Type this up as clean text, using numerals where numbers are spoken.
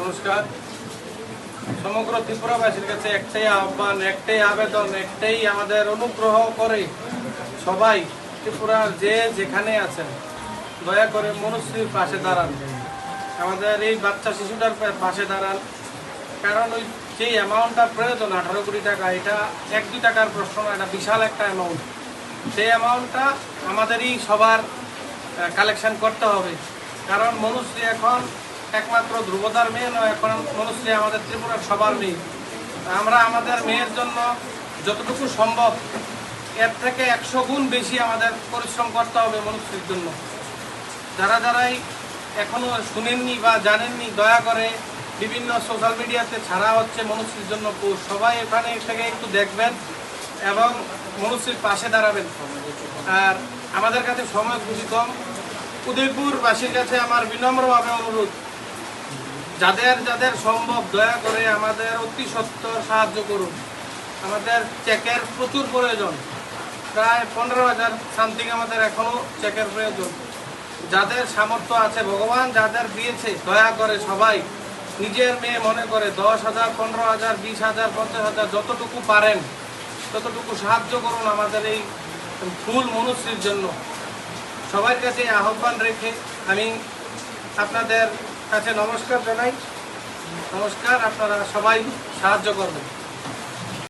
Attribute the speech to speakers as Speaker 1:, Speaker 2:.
Speaker 1: নমস্কার। সমগ্র ত্রিপুরাবাসীর কাছে একটাই আহ্বান, একটাই আবেদন, একটাই আমাদের অনুগ্রহ করে সবাই ত্রিপুরার যেখানে আছেন দয়া করে মনুশ্রীর পাশে দাঁড়ান, আমাদের এই বাচ্চা শিশুটার পাশে দাঁড়ান। কারণ ওই যেই অ্যামাউন্টটা প্রয়োজন 18 কোটি টাকা, এটা 1-2 টাকার প্রশ্ন না, এটা বিশাল একটা অ্যামাউন্ট। সেই অ্যামাউন্টটা আমাদেরই সবার কালেকশন করতে হবে। কারণ মনুশ্রী এখন একমাত্র ধ্রুবতার মেয়ে নয়, এখন মনুশ্রী আমাদের ত্রিপুরার সবার মেয়ে। আমরা আমাদের মেয়ের জন্য যতটুকু সম্ভব এর থেকে 100 গুণ বেশি আমাদের পরিশ্রম করতে হবে মনুশ্রীর জন্য। যারাই এখনও শুনেননি বা জানেননি, দয়া করে বিভিন্ন সোশ্যাল মিডিয়াতে ছাড়া হচ্ছে মনুশ্রীর জন্য পোস্ট, সবাই এখানে থেকে একটু দেখবেন এবং মনুশ্রীর পাশে দাঁড়াবেন। আর আমাদের কাছে সময় খুবই কম। উদয়পুরবাসীর কাছে আমার বিনম্রভাবে অনুরোধ, যাদের সম্ভব দয়া করে আমাদের অতি সত্বর সাহায্য করুন। আমাদের চেকের প্রচুর প্রয়োজন, প্রায় 15,000 সামথিং আমাদের এখনও চেকের প্রয়োজন। যাদের সামর্থ্য আছে, ভগবান যাদের দিয়েছে, দয়া করে সবাই নিজের মেয়ে মনে করে 10,000, 15,000, 20,000, 50,000 যতটুকু পারেন ততটুকু সাহায্য করুন আমাদের এই ফুল মনুশ্রীর জন্য। সবার কাছে আহ্বান রেখে আমি আপনাদের কাছে নমস্কার জানাই। নমস্কার, আপনারা সবাই সাহায্য করবেন।